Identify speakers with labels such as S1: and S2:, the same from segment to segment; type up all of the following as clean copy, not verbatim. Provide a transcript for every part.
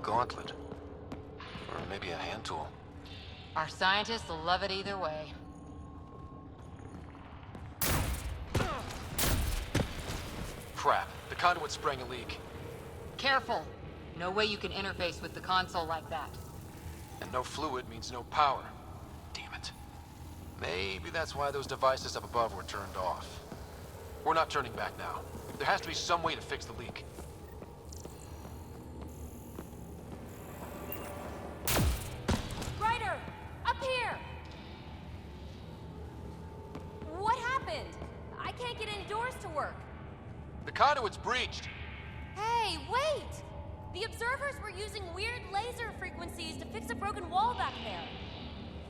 S1: gauntlet. Or maybe a hand tool.
S2: Our scientists will love it either way.
S1: Crap, the conduit sprang a leak.
S2: Careful. No way you can interface with the console like that.
S1: And no fluid means no power. Damn it. Maybe that's why those devices up above were turned off. We're not turning back now. There has to be some way to fix the leak.
S3: Ryder! Up here! What happened? I can't get indoors to work.
S1: The conduit's breached.
S3: Hey, wait! The observers were using weird laser frequencies to fix a broken wall back there.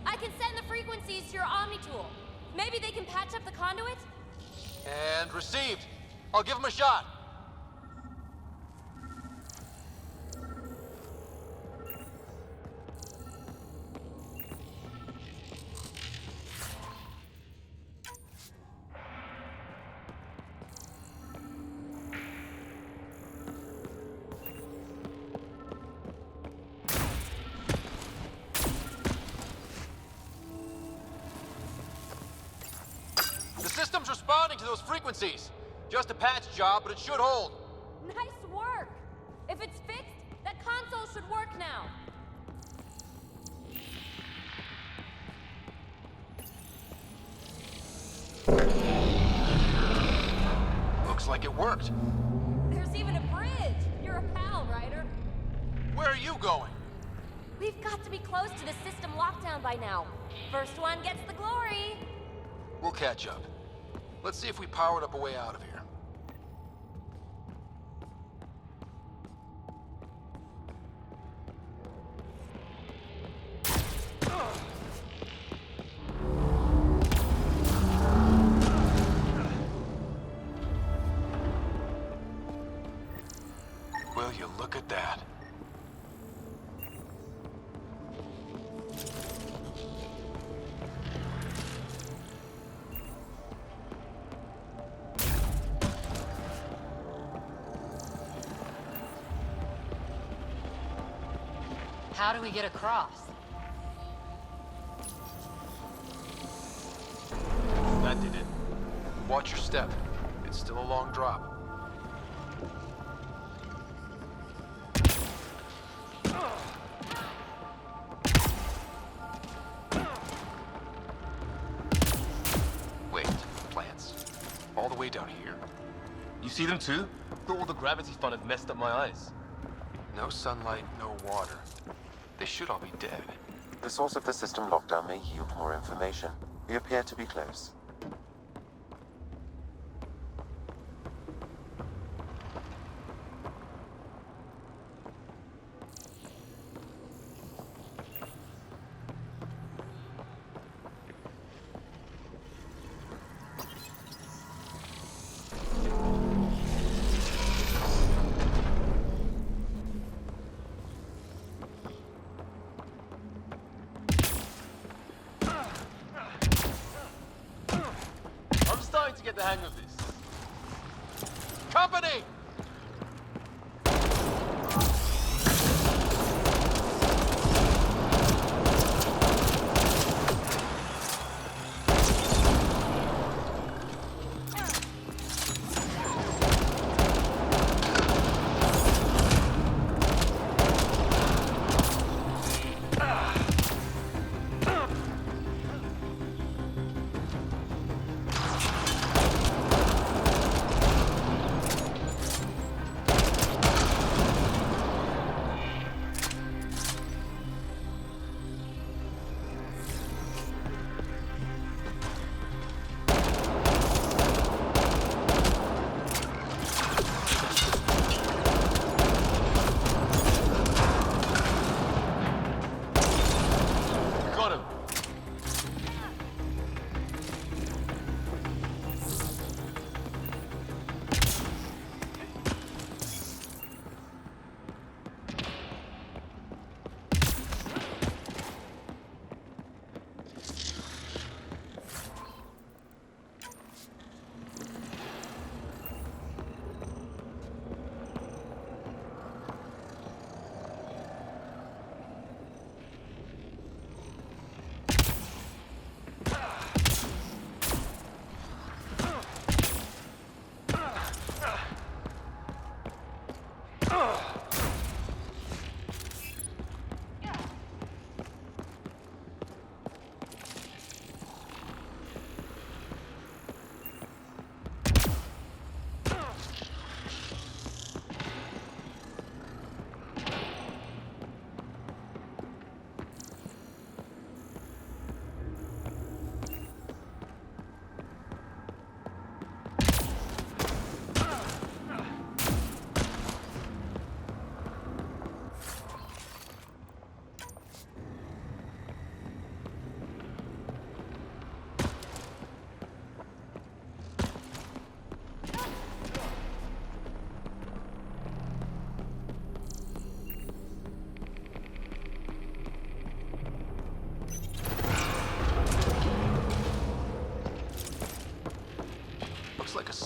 S3: I can send the frequencies to your Omni tool. Maybe they can patch up the conduit?
S1: And received. I'll give him a shot. The system's responding to those frequencies. Just a patch job, but it should hold.
S3: Nice work! If it's fixed, that console should work now.
S1: Looks like it worked.
S3: There's even a bridge! You're a pal, Ryder.
S1: Where are you going?
S3: We've got to be close to the system lockdown by now. First one gets the glory!
S1: We'll catch up. Let's see if we powered up a way out of here. Will you look at that?
S2: How do we get across?
S1: That did it. Watch your step. It's still a long drop. Wait, plants. All the way down here.
S4: You see them too? Thought all the gravity fun had messed up my eyes.
S1: No sunlight, no water. They should all be dead.
S5: The source of the system lockdown may yield more information. We appear to be close.
S4: I'm starting to get the hang of this.
S1: Company!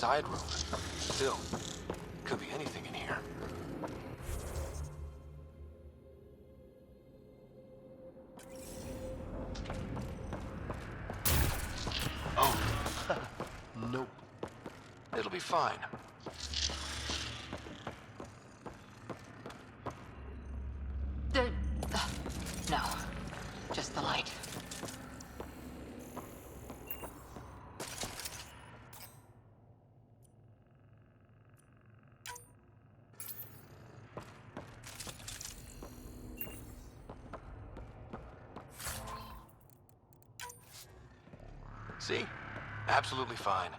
S1: side room. Still, could be anything in here. Oh. Nope. It'll be fine.
S2: No. Just the light.
S1: See? Absolutely fine.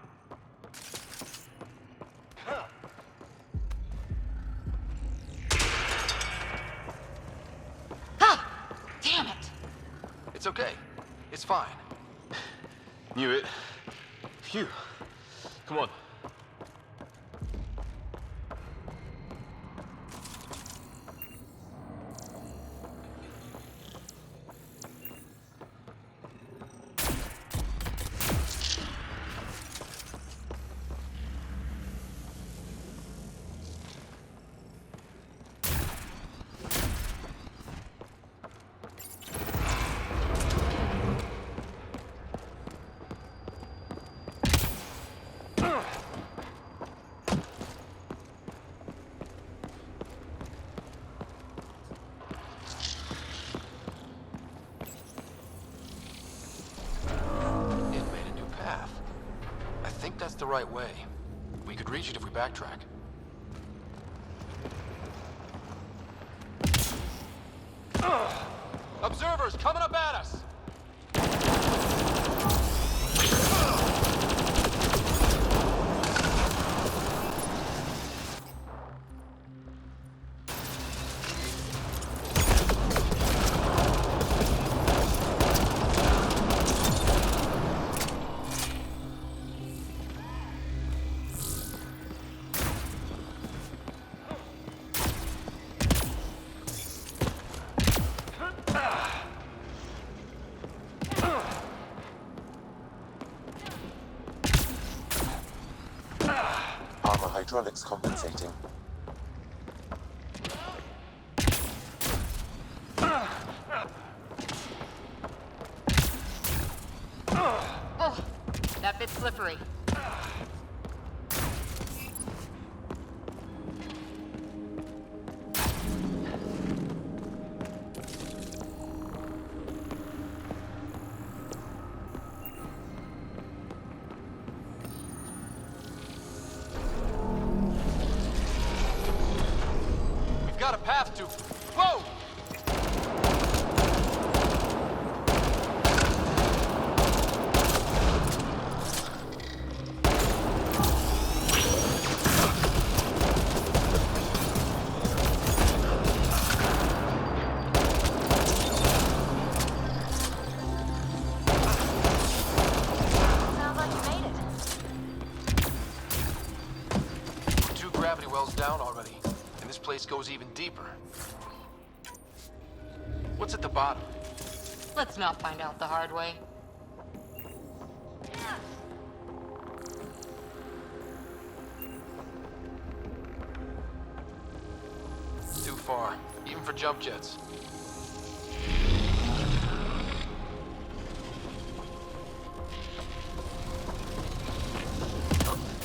S2: Damn it!
S1: It's okay. It's fine.
S4: Knew it. Phew. Come on.
S1: That's the right way. We could reach it if we backtrack. Observers coming up at us!
S5: Hydraulics compensating.
S2: Oh, that bit's slippery.
S1: Got a path to... Whoa!
S3: Sounds like you made it.
S1: 2 gravity wells down already. This place goes even deeper. What's at the bottom?
S2: Let's not find out the hard way.
S1: Too far, even for jump jets.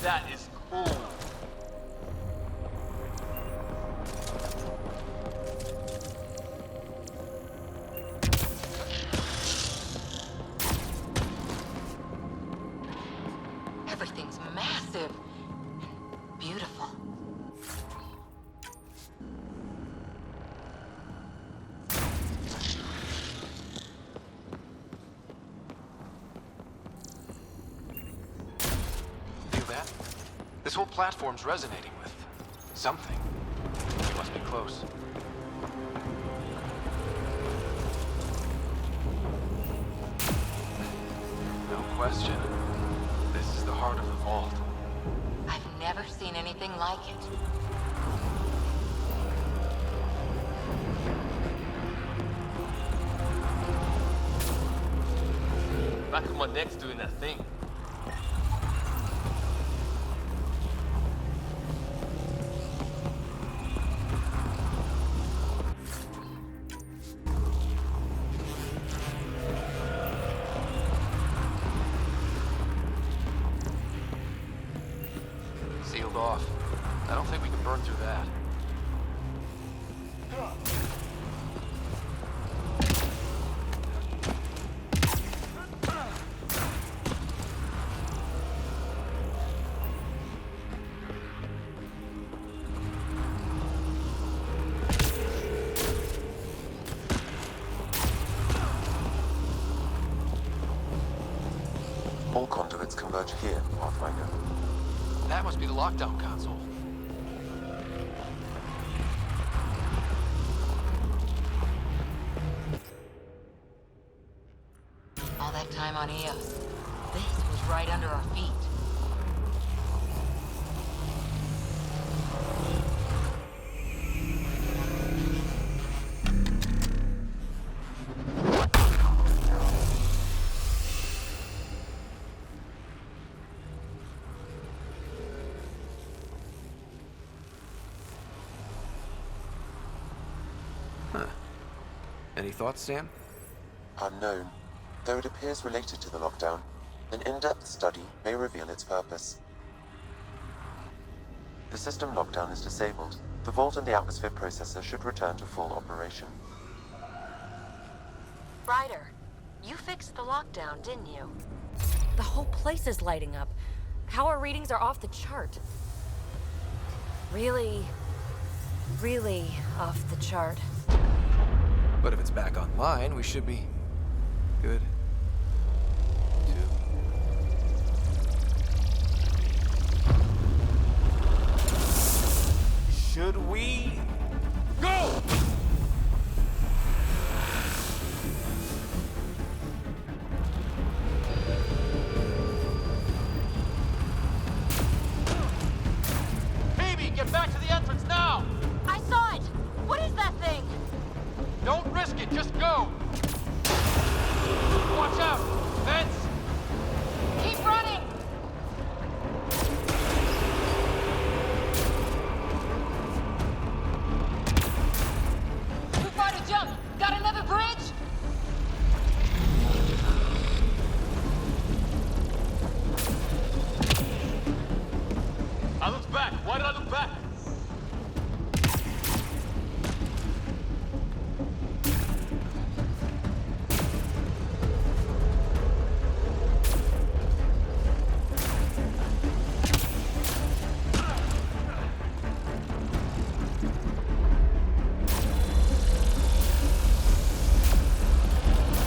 S4: That is cool.
S2: Everything's massive and beautiful.
S1: Feel that? This whole platform's resonating with something. We must be close. No question. This is the heart of the vault.
S2: I've never seen anything like it.
S4: Back of my neck's doing that thing.
S1: sealed off. I don't think we can burn through that.
S5: All conduits converge here, Pathfinder.
S1: That must be the lockdown console.
S2: All that time on Eos. This was right under our feet.
S1: Any thoughts, Sam?
S5: Unknown. Though it appears related to the lockdown, an in-depth study may reveal its purpose. The system lockdown is disabled. The vault and the atmosphere processor should return to full operation.
S6: Ryder, you fixed the lockdown, didn't you?
S3: The whole place is lighting up. Power readings are off the chart. Really off the chart.
S1: But if it's back online, we should be good.
S7: Should we go?
S1: Phoebe, get back to the entrance now!
S3: I saw it! What is that thing?
S1: Don't risk it, just go! Watch out! Vents!
S2: Keep running! Too far to jump! Got another bridge?
S4: I looked back. Why did I look back?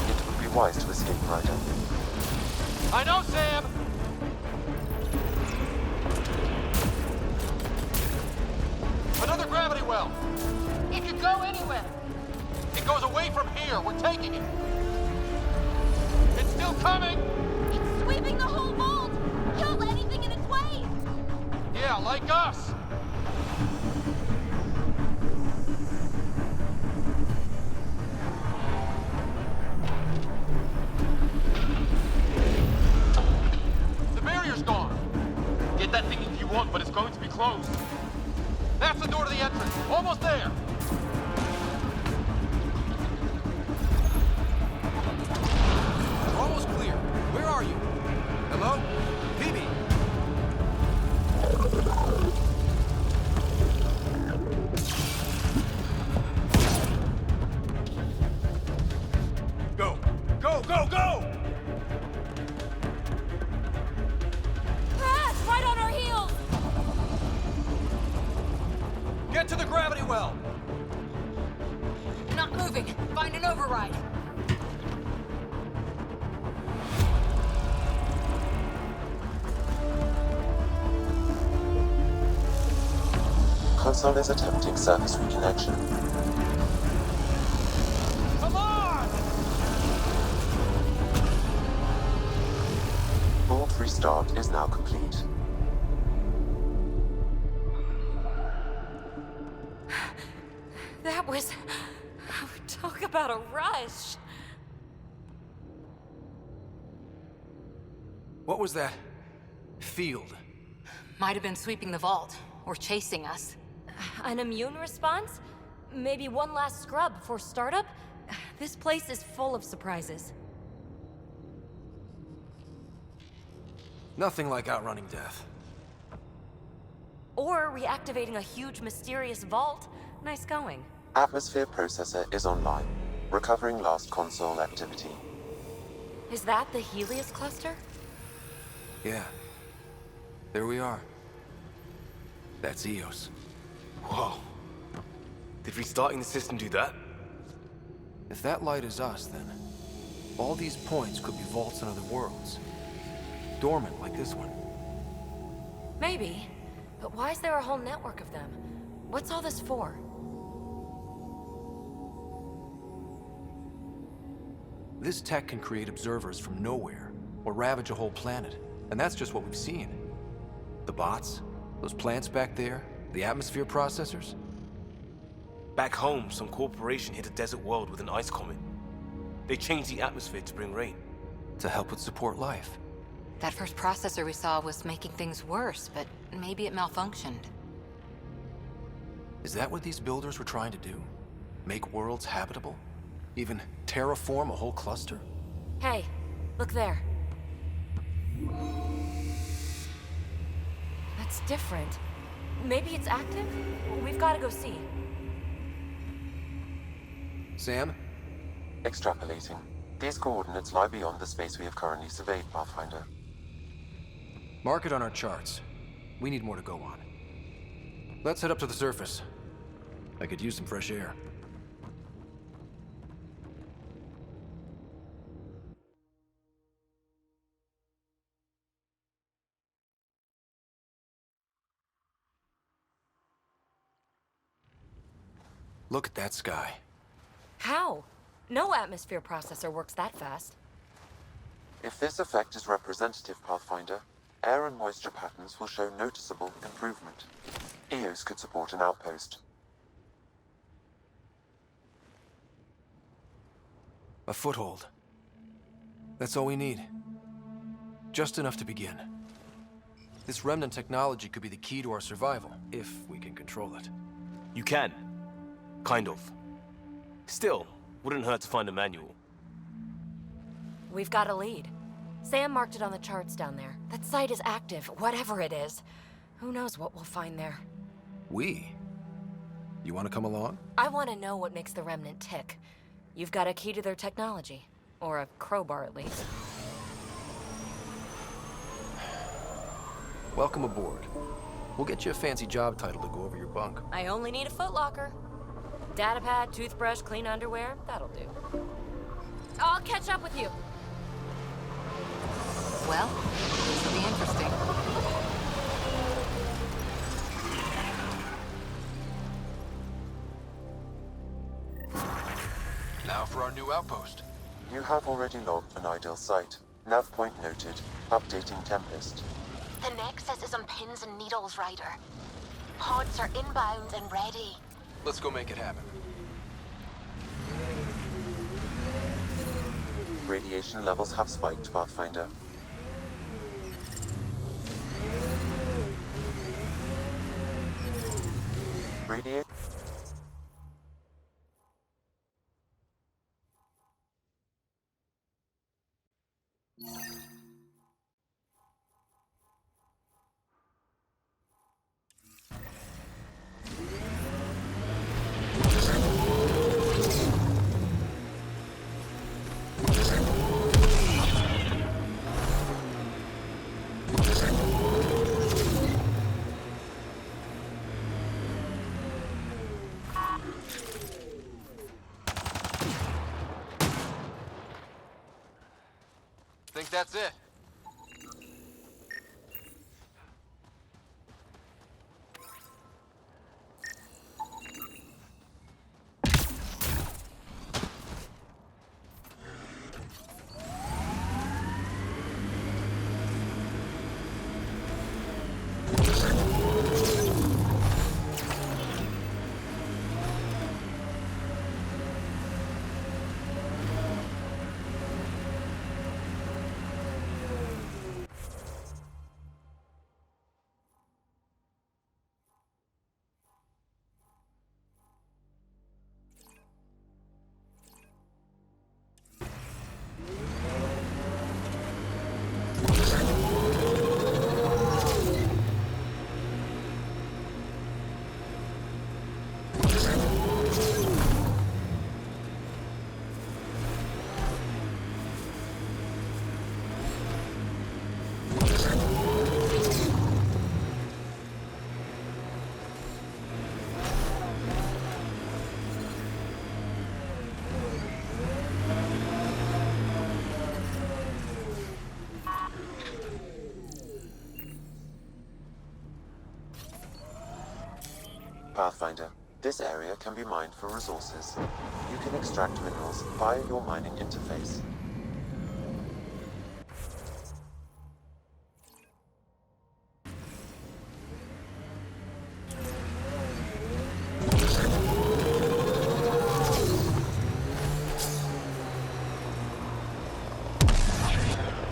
S5: It would be wise to escape, Ryder.
S1: I know, Sam! Another gravity well!
S2: It could go anywhere.
S1: It goes away from here. We're taking it. It's still coming!
S3: It's sweeping the whole vault! Killed anything in its way!
S1: Yeah, like us! The barrier's gone!
S4: Get that thing if you want, but it's going to be closed.
S1: That's the door to the entrance. Almost there! We're almost clear. Where are you? Hello? Phoebe?
S7: Go! Go, go, go!
S3: Ah, it's right on our heels!
S1: Get to the gravity well!
S2: Not moving. Find an override.
S5: Console is attempting surface reconnection.
S1: Come on!
S5: Vault restart is now complete.
S3: That was... Talk about a rush.
S1: What was that field?
S2: Might have been sweeping the vault, or chasing us.
S3: An immune response? Maybe one last scrub for startup? This place is full of surprises.
S1: Nothing like outrunning death.
S6: Or reactivating a huge mysterious vault. Nice going.
S5: Atmosphere processor is online, recovering last console activity.
S6: Is that the Helios cluster?
S8: Yeah. There we are. That's Eos.
S4: Whoa. Did restarting the system do that?
S8: If that light is us, then all these points could be vaults in other worlds. Dormant like this one.
S6: Maybe. But why is there a whole network of them? What's all this for?
S8: This tech can create observers from nowhere, or ravage a whole planet. And that's just what we've seen. The bots, those plants back there, the atmosphere processors.
S4: Back home, some corporation hit a desert world with an ice comet. They changed the atmosphere to bring rain.
S8: To help with support life.
S2: That first processor we saw was making things worse, but maybe it malfunctioned.
S8: Is that what these builders were trying to do? Make worlds habitable? Even terraform a whole cluster?
S6: Hey, look there. That's different. Maybe it's active? We've got to go see.
S8: Sam?
S5: Extrapolating. These coordinates lie beyond the space we have currently surveyed, Pathfinder.
S8: Mark it on our charts. We need more to go on. Let's head up to the surface. I could use some fresh air. Look at that sky.
S6: How? No atmosphere processor works that fast.
S5: If this effect is representative, Pathfinder, air and moisture patterns will show noticeable improvement. Eos could support an outpost.
S8: A foothold. That's all we need. Just enough to begin. This remnant technology could be the key to our survival, if we can control it.
S4: You can. Kind of. Still, wouldn't hurt to find a manual.
S6: We've got a lead. Sam marked it on the charts down there. That site is active, whatever it is. Who knows what we'll find there.
S8: We? You want to come along?
S6: I want to know what makes the Remnant tick. You've got a key to their technology. Or a crowbar, at least.
S8: Welcome aboard. We'll get you a fancy job title to go over your bunk.
S6: I only need a footlocker. Datapad, toothbrush, clean underwear, that'll do. I'll catch up with you.
S2: Well, this will be interesting.
S1: Now for our new outpost.
S5: You have already logged an ideal site. Nav point noted. Updating Tempest.
S9: The Nexus is on pins and needles, Ryder. Pods are inbound and ready.
S1: Let's go make it happen.
S5: Radiation levels have spiked, Pathfinder. Radiation.
S1: Think that's it.
S5: Pathfinder, this area can be mined for resources. You can extract minerals via your mining interface.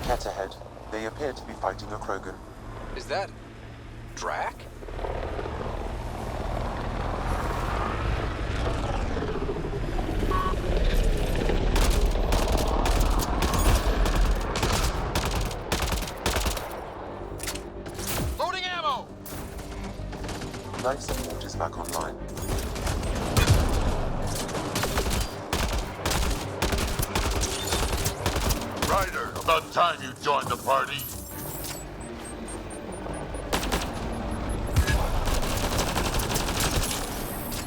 S5: Cat ahead. They appear to be fighting a Krogan.
S8: Is that... Drac?
S1: Loading ammo!
S5: Life support is back online.
S10: Ryder, about time you joined the party.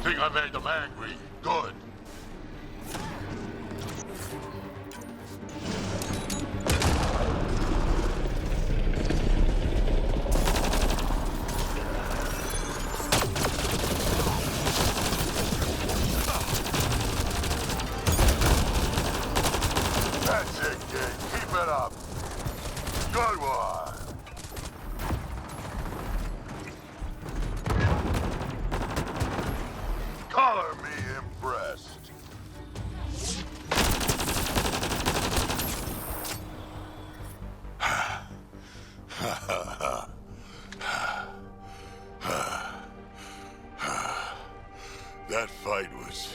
S10: Think I made them angry? Good. That's it, kid. Keep it up. Good one. Color me impressed. That fight was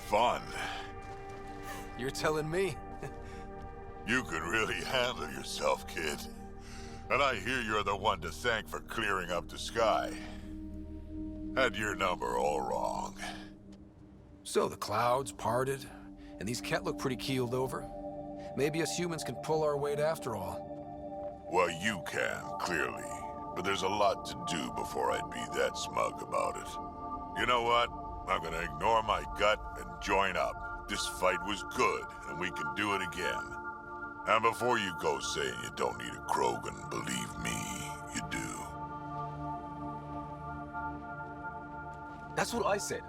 S10: fun.
S8: You're telling me?
S10: You can really handle yourself, kid. And I hear you're the one to thank for clearing up the sky. Had your number all wrong.
S8: So the clouds parted, and these Ket look pretty keeled over. Maybe us humans can pull our weight after all.
S10: Well, you can, clearly. But there's a lot to do before I'd be that smug about it. You know what? I'm gonna ignore my gut and join up. This fight was good, and we can do it again. And before you go saying you don't need a Krogan, believe me, you do.
S4: That's what I said.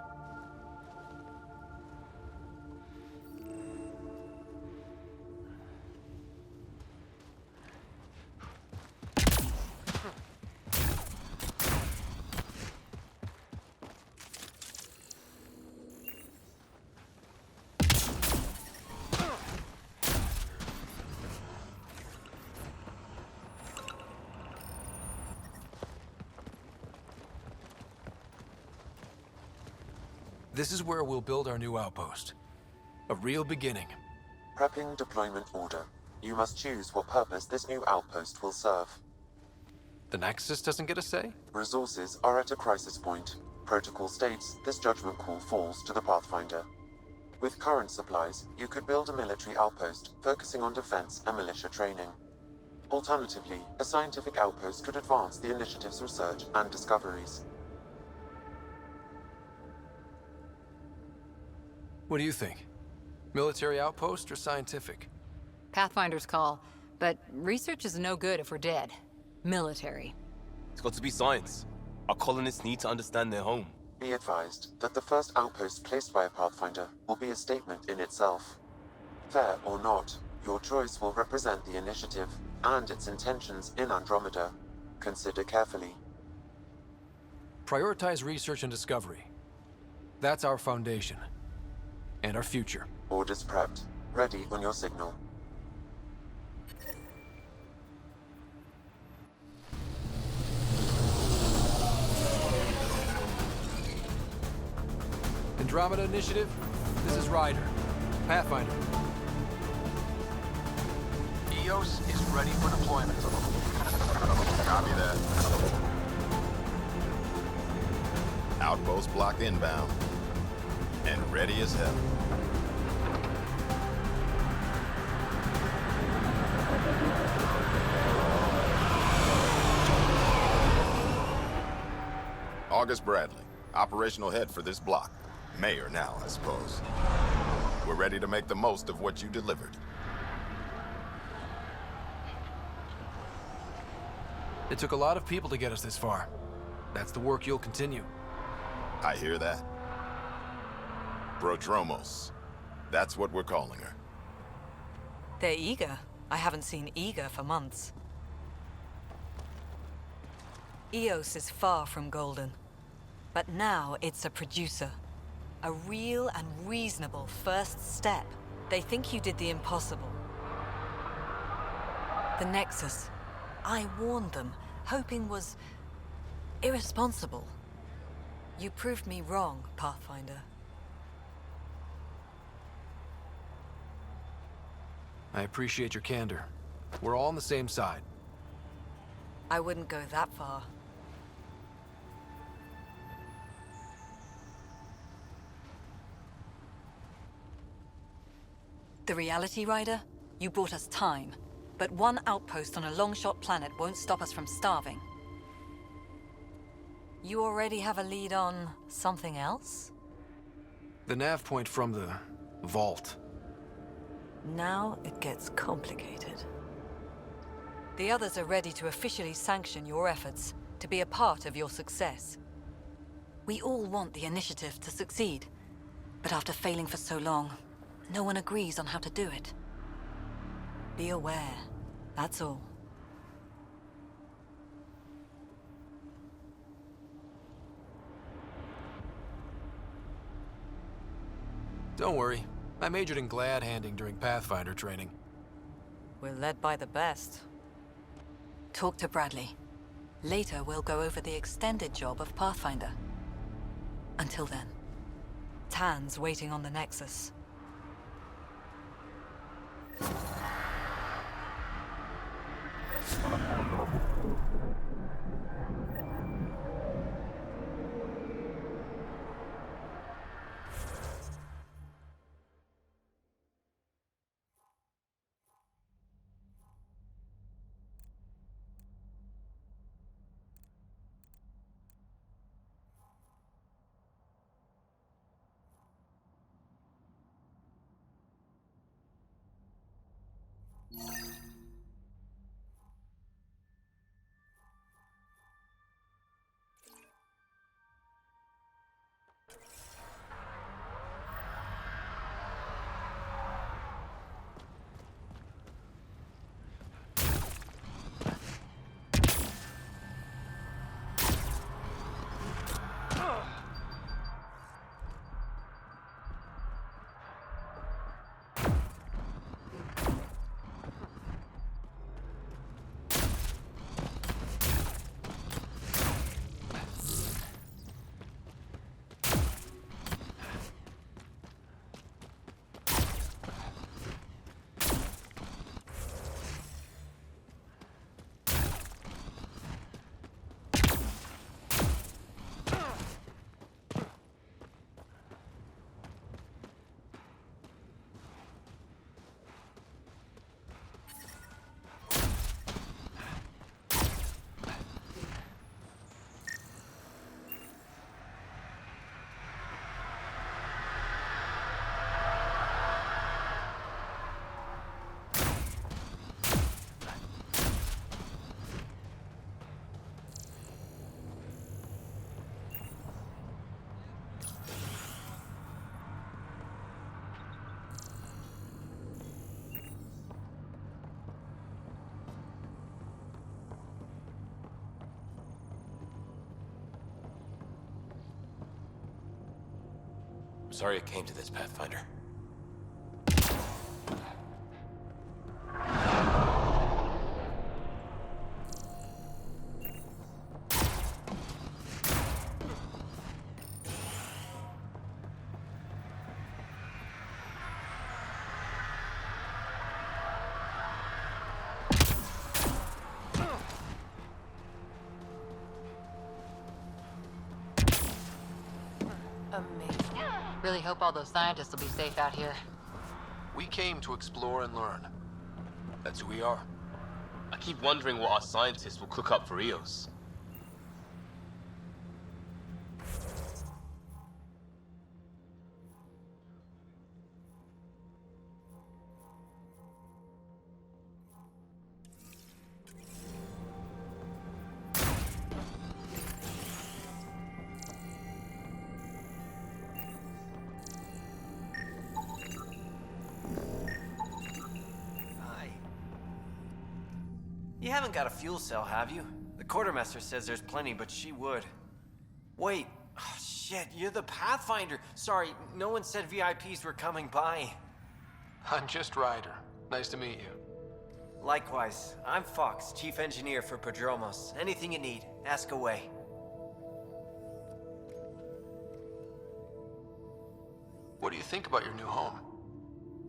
S8: This is where we'll build our new outpost. A real beginning.
S5: Prepping deployment order. You must choose what purpose this new outpost will serve.
S8: The Nexus doesn't get a say?
S5: Resources are at a crisis point. Protocol states this judgment call falls to the Pathfinder. With current supplies, you could build a military outpost focusing on defense and militia training. Alternatively, a scientific outpost could advance the initiative's research and discoveries.
S8: What do you think? Military outpost or scientific?
S2: Pathfinder's call, but research is no good if we're dead. Military.
S4: It's got to be science. Our colonists need to understand their home.
S5: Be advised that the first outpost placed by a Pathfinder will be a statement in itself. Fair or not, your choice will represent the initiative and its intentions in Andromeda. Consider carefully.
S8: Prioritize research and discovery. That's our foundation. And our future.
S5: Orders prepped. Ready on your signal.
S8: Andromeda Initiative, this is Ryder. Pathfinder.
S1: EOS is ready for deployment.
S11: Copy that. Outpost blocked inbound. And ready as hell. August Bradley, operational head for this block. Mayor now, I suppose. We're ready to make the most of what you delivered.
S8: It took a lot of people to get us this far. That's the work you'll continue.
S11: I hear that. Prodromos. That's what we're calling her.
S12: They're eager. I haven't seen eager for months. Eos is far from golden. But now it's a producer. A real and reasonable first step. They think you did the impossible. The Nexus. I warned them, hoping was irresponsible. You proved me wrong, Pathfinder.
S8: I appreciate your candor. We're all on the same side.
S12: I wouldn't go that far. The Reality Rider? You brought us time. But one outpost on a long-shot planet won't stop us from starving. You already have a lead on something else?
S8: The nav point from the vault.
S12: Now it gets complicated. The others are ready to officially sanction your efforts, to be a part of your success. We all want the initiative to succeed, but after failing for so long, no one agrees on how to do it. Be aware, that's all.
S8: Don't worry. I majored in glad handing during Pathfinder training.
S12: We're led by the best. Talk to Bradley. Later, we'll go over the extended job of Pathfinder. Until then, Tan's waiting on the Nexus.
S4: Sorry it came to this, Pathfinder.
S2: Amazing. Really hope all those scientists will be safe out here.
S1: We came to explore and learn. That's who we are.
S4: I keep wondering what our scientists will cook up for Eos.
S13: You haven't got a fuel cell, have you? The quartermaster says there's plenty, but she would. Wait. Oh, shit, you're the Pathfinder. Sorry, no one said VIPs were coming by.
S1: I'm just Ryder. Nice to meet you.
S13: Likewise. I'm Fox, Chief Engineer for Prodromos. Anything you need, ask away.
S1: What do you think about your new home?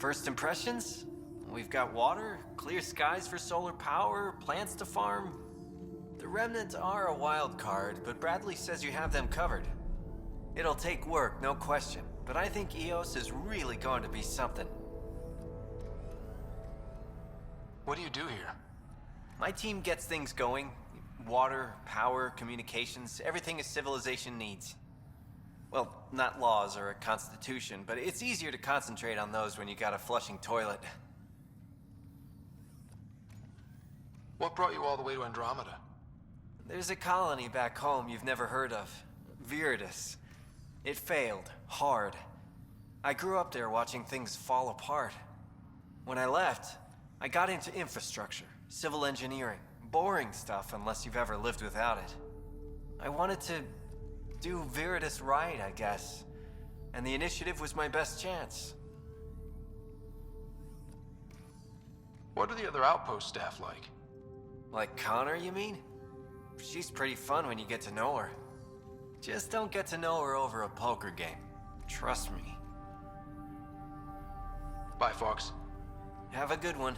S13: First impressions? We've got water, clear skies for solar power, plants to farm. The Remnants are a wild card, but Bradley says you have them covered. It'll take work, no question, but I think EOS is really going to be something.
S1: What do you do here?
S13: My team gets things going. Water, power, communications, everything a civilization needs. Well, not laws or a constitution, but it's easier to concentrate on those when you got a flushing toilet.
S1: What brought you all the way to Andromeda?
S13: There's a colony back home you've never heard of. Viridis. It failed. Hard. I grew up there watching things fall apart. When I left, I got into infrastructure, civil engineering. Boring stuff unless you've ever lived without it. I wanted to do Viridis right, I guess. And the initiative was my best chance.
S1: What are the other outpost staff like?
S13: Like Connor, you mean? She's pretty fun when you get to know her. Just don't get to know her over a poker game. Trust me.
S1: Bye, Fox.
S13: Have a good one.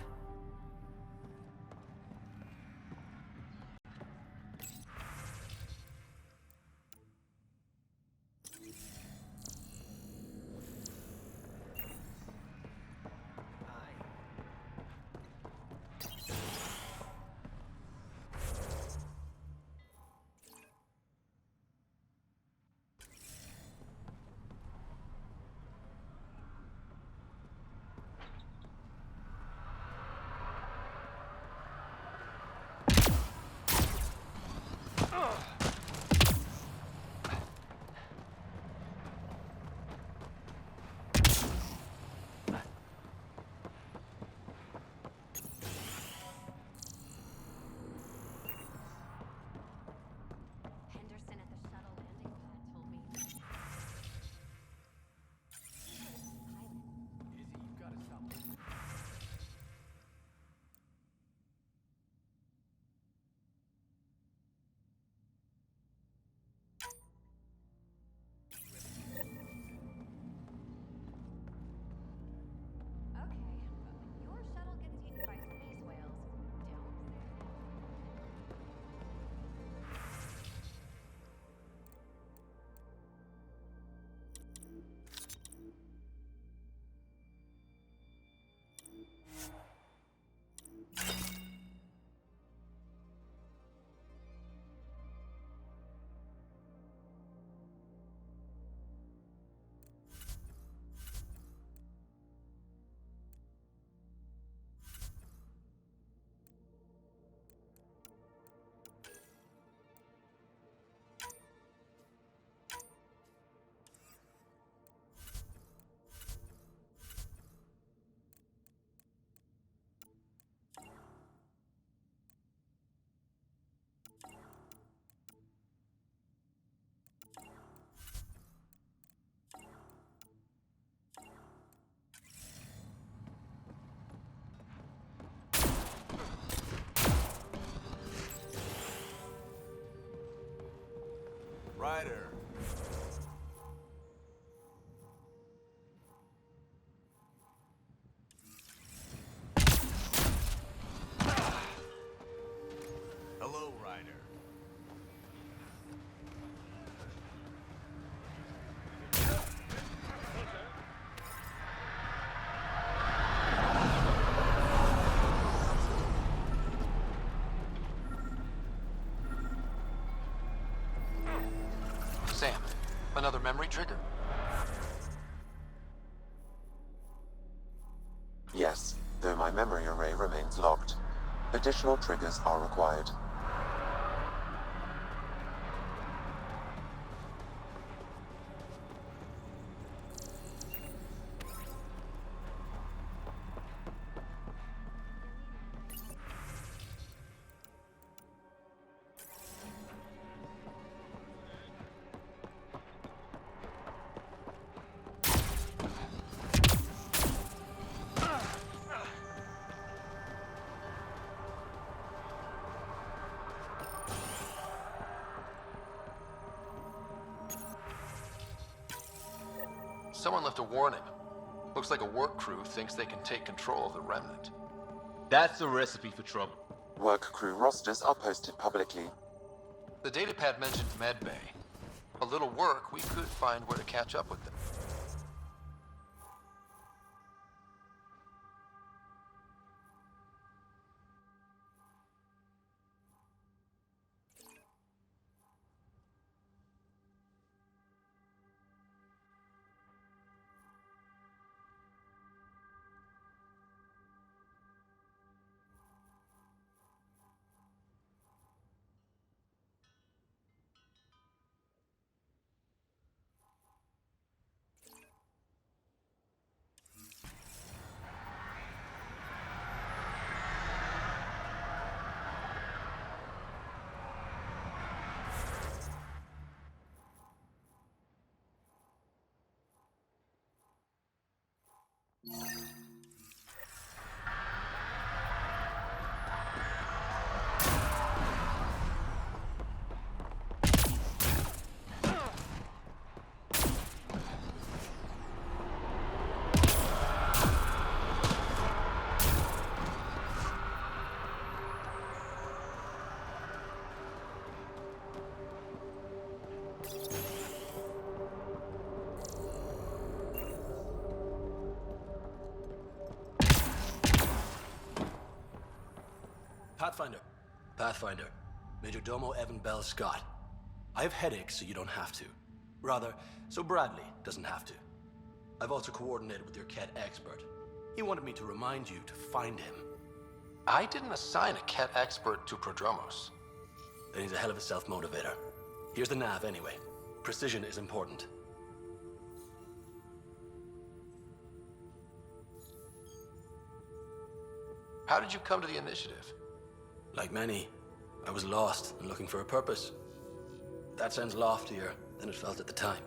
S7: Ryder. Hello, Ryder.
S1: Sam, another memory trigger?
S5: Yes, though my memory array remains locked. Additional triggers are required.
S1: Someone left a warning. Looks like a work crew thinks they can take control of the remnant.
S4: That's a recipe for trouble.
S5: Work crew rosters are posted publicly.
S1: The datapad mentioned medbay. A little work, we could find where to catch up with them.
S14: Pathfinder. Major Domo Evan Bell Scott. I have headaches, so you don't have to. Rather, so Bradley doesn't have to. I've also coordinated with your Ket expert. He wanted me to remind you to find him.
S1: I didn't assign a Ket expert to Prodromos.
S14: Then he's a hell of a self-motivator. Here's the nav anyway. Precision is important.
S1: How did you come to the initiative?
S14: Like many, I was lost and looking for a purpose. That sounds loftier than it felt at the time.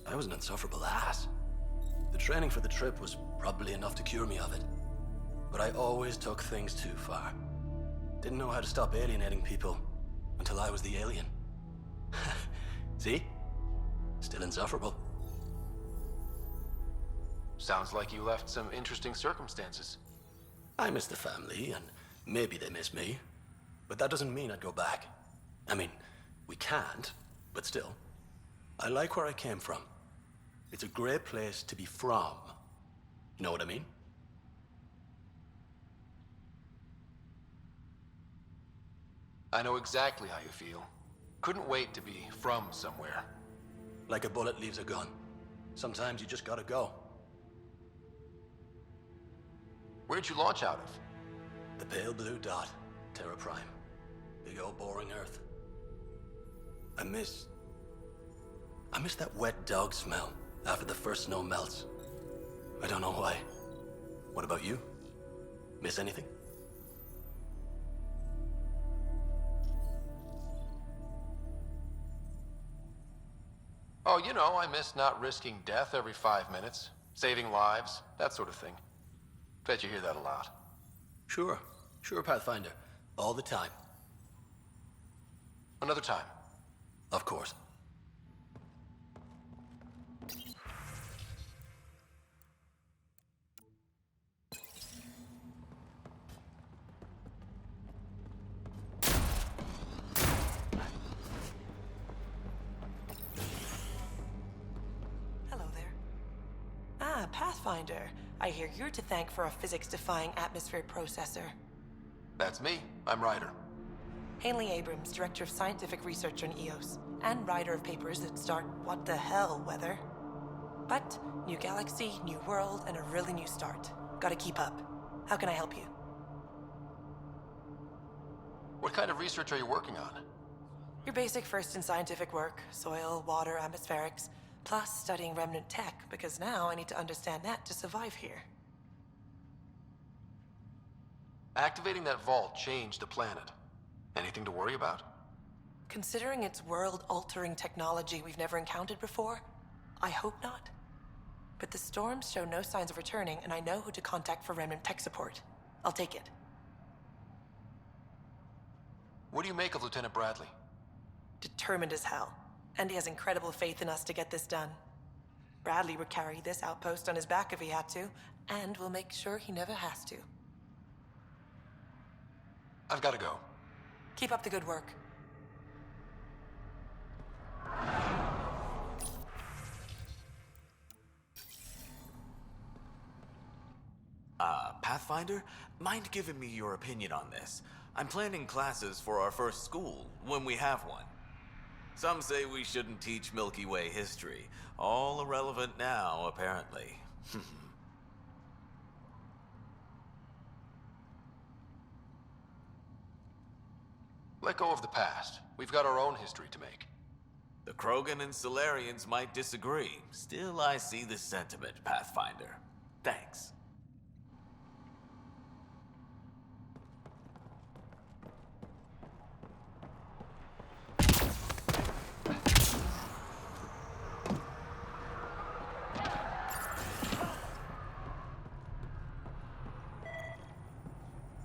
S14: I was an insufferable ass. The training for the trip was probably enough to cure me of it. But I always took things too far. Didn't know how to stop alienating people until I was the alien. See? Still insufferable.
S1: Sounds like you left some interesting circumstances.
S14: I miss the family, and maybe they miss me. But that doesn't mean I'd go back. I mean, we can't, but still. I like where I came from. It's a great place to be from. You know what I mean?
S1: I know exactly how you feel. Couldn't wait to be from somewhere.
S14: Like a bullet leaves a gun. Sometimes you just gotta go.
S1: Where'd you launch out of?
S14: The pale blue dot, Terra Prime. Big old boring Earth. I miss that wet dog smell after the first snow melts. I don't know why. What about you? Miss anything?
S1: Oh, you know, I miss not risking death every 5 minutes. Saving lives, that sort of thing. Bet you hear that a lot.
S14: Sure, Pathfinder. All the time.
S1: Another time.
S14: Of course.
S15: Hello there. Ah, Pathfinder. I hear you're to thank for a physics-defying atmosphere processor.
S1: That's me. I'm Ryder.
S15: Hanley Abrams, Director of Scientific Research on EOS, and writer of papers that start what the hell weather. But new galaxy, new world, and a really new start. Gotta keep up. How can I help you?
S1: What kind of research are you working on?
S15: Your basic first in scientific work, soil, water, atmospherics, plus studying remnant tech, because now I need to understand that to survive here.
S1: Activating that vault changed the planet. Anything to worry about?
S15: Considering it's world-altering technology we've never encountered before, I hope not. But the storms show no signs of returning, and I know who to contact for remnant tech support. I'll take it.
S1: What do you make of Lieutenant Bradley?
S15: Determined as hell. And he has incredible faith in us to get this done. Bradley would carry this outpost on his back if he had to, and we'll make sure he never has to.
S1: I've got to go.
S15: Keep up the good work.
S7: Pathfinder, mind giving me your opinion on this? I'm planning classes for our first school, when we have one. Some say we shouldn't teach Milky Way history. All irrelevant now, apparently.
S1: Let go of the past. We've got our own history to make.
S7: The Krogan and Solarians might disagree. Still, I see the sentiment, Pathfinder. Thanks.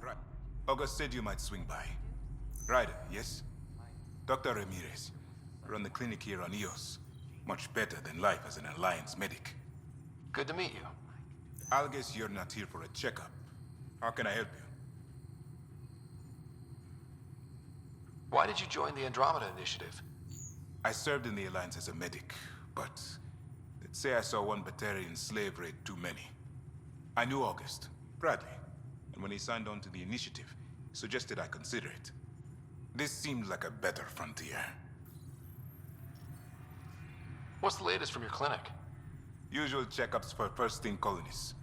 S16: Right. August said you might swing by. Ryder, yes? Dr. Ramirez. Run the clinic here on Eos. Much better than life as an Alliance medic.
S1: Good to meet you.
S16: I'll guess you're not here for a checkup. How can I help you?
S1: Why did you join the Andromeda Initiative?
S16: I served in the Alliance as a medic, but let's say I saw one Batarian slave raid too many. I knew August, Bradley, and when he signed on to the initiative, he suggested I consider it. This seemed like a better frontier.
S1: What's the latest from your clinic?
S16: Usual checkups for first-in colonists.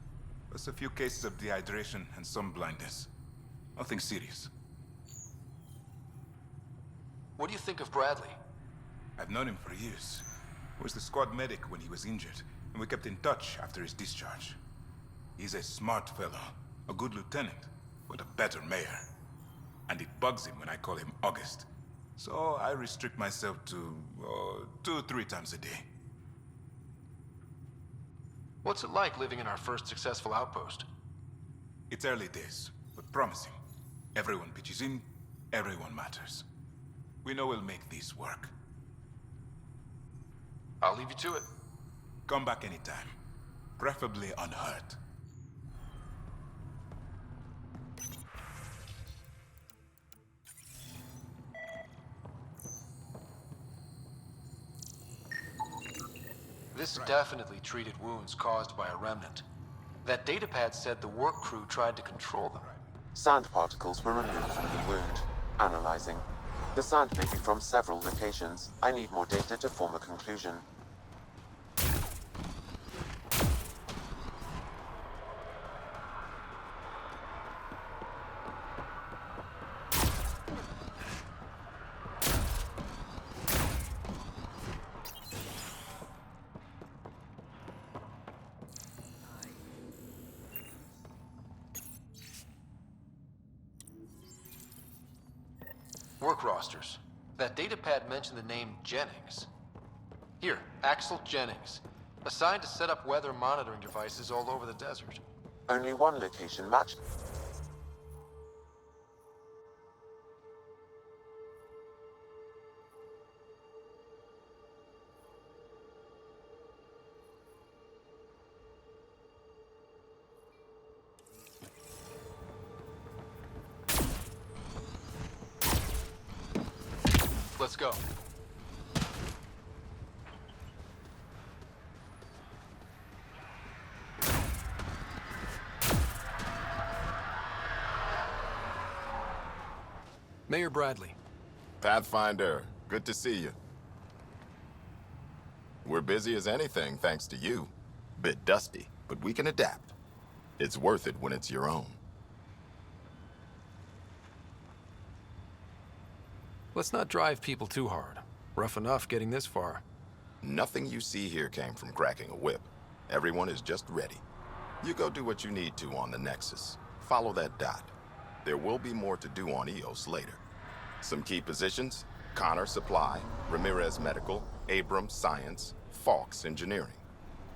S16: Plus a few cases of dehydration and some blindness. Nothing serious.
S1: What do you think of Bradley?
S16: I've known him for years. He was the squad medic when he was injured, and we kept in touch after his discharge. He's a smart fellow, a good lieutenant, but a better mayor. And it bugs him when I call him August. So I restrict myself to 2-3 times a day.
S1: What's it like living in our first successful outpost?
S16: It's early days, but promising. Everyone pitches in, everyone matters. We know we'll make this work.
S1: I'll leave you to it.
S16: Come back anytime. Preferably unhurt.
S1: This definitely treated wounds caused by a remnant. That datapad said the work crew tried to control them.
S5: Sand particles were removed from the wound. Analyzing. The sand may be from several locations. I need more data to form a conclusion.
S1: Work rosters. That datapad mentioned the name Jennings. Here, Axel Jennings. Assigned to set up weather monitoring devices all over the desert.
S5: Only one location matched.
S1: Let's go.
S8: Mayor Bradley.
S11: Pathfinder, good to see you. We're busy as anything, thanks to you. Bit dusty, but we can adapt. It's worth it when it's your own.
S8: Let's not drive people too hard. Rough enough getting this far.
S11: Nothing you see here came from cracking a whip. Everyone is just ready. You go do what you need to on the Nexus. Follow that dot. There will be more to do on Eos later. Some key positions: Connor Supply, Ramirez Medical, Abrams Science, Fawkes Engineering.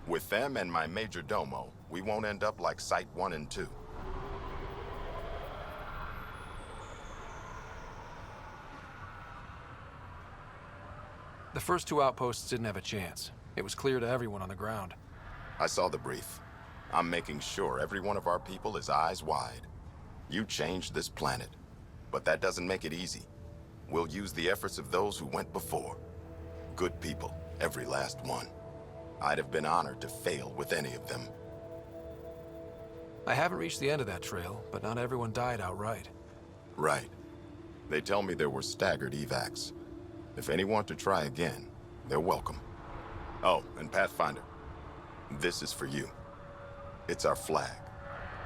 S11: With them and my major domo, we won't end up like Site 1 and 2.
S8: The first two outposts didn't have a chance. It was clear to everyone on the ground.
S11: I saw the brief. I'm making sure every one of our people is eyes wide. You changed this planet, but that doesn't make it easy. We'll use the efforts of those who went before. Good people, every last one. I'd have been honored to fail with any of them.
S8: I haven't reached the end of that trail, but not everyone died outright.
S11: Right. They tell me there were staggered evacs. If any want to try again, they're welcome. Oh, and Pathfinder, this is for you. It's our flag.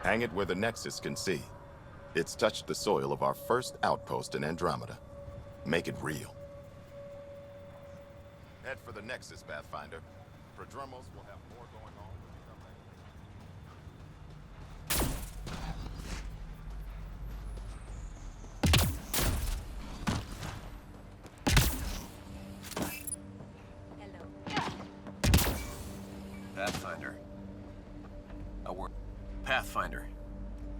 S11: Hang it where the Nexus can see. It's touched the soil of our first outpost in Andromeda. Make it real. Head for the Nexus, Pathfinder. Prodromos will have more going on.
S1: Pathfinder. Pathfinder.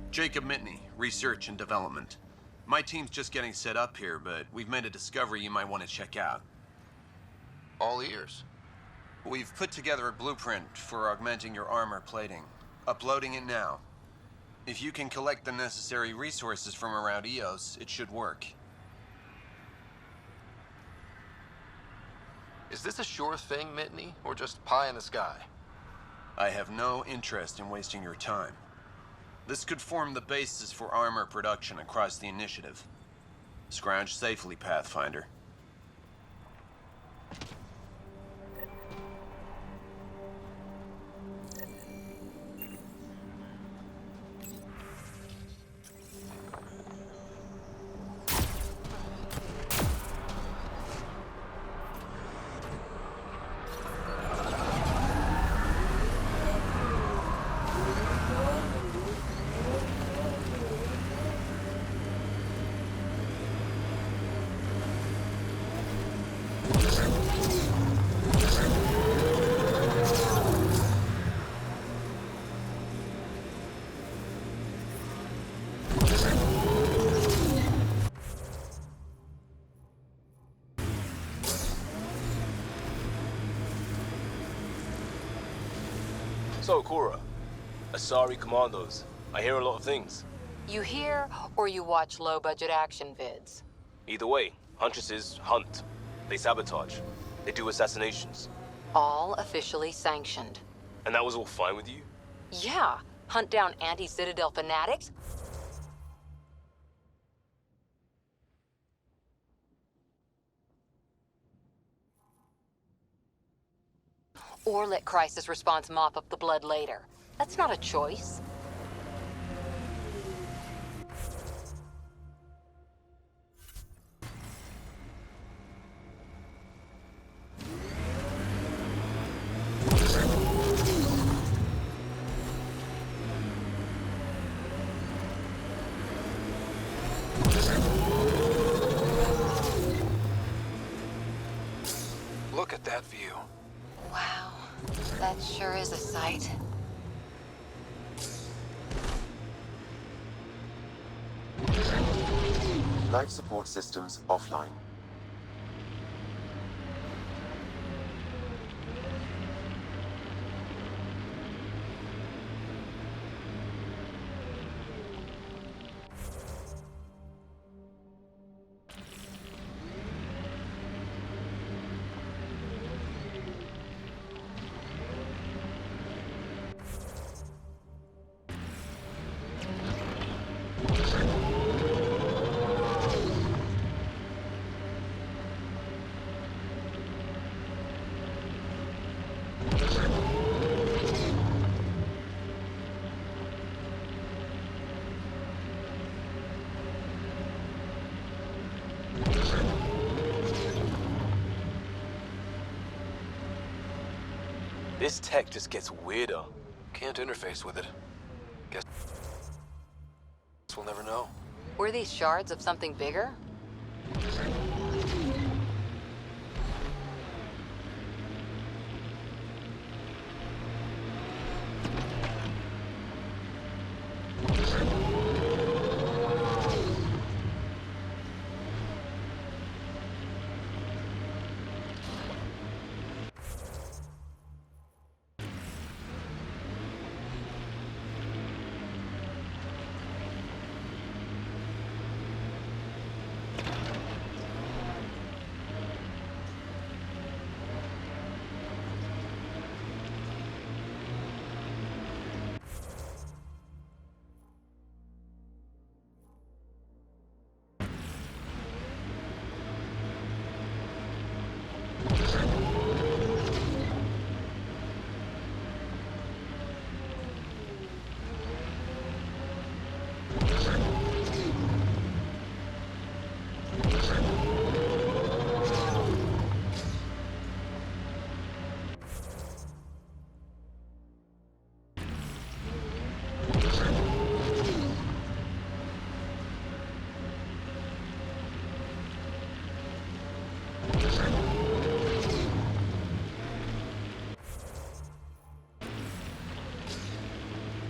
S1: Jacob Mitney, Research and Development. My team's just getting set up here, but we've made a discovery you might want to check out. All ears. We've put together a blueprint for augmenting your armor plating. Uploading it now. If you can collect the necessary resources from around EOS, it should work. Is this a sure thing, Mitney, or just pie in the sky? I have no interest in wasting your time. This could form the basis for armor production across the initiative. Scrounge safely, Pathfinder.
S4: So, Cora, Asari Commandos. I hear a lot of things.
S2: You hear or you watch low-budget action vids?
S4: Either way, Huntresses hunt. They sabotage. They do assassinations.
S2: All officially sanctioned.
S4: And that was all fine with you?
S2: Yeah, hunt down anti-Citadel fanatics. Or let crisis response mop up the blood later. That's not a choice.
S8: Look at that view.
S2: Wow, that sure is a sight.
S5: Life support systems offline.
S4: This tech just gets weirder.
S8: Can't interface with it. Guess we'll never know.
S2: Were these shards of something bigger?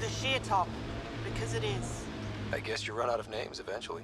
S15: the sheer top, because it is.
S8: I guess you run out of names eventually.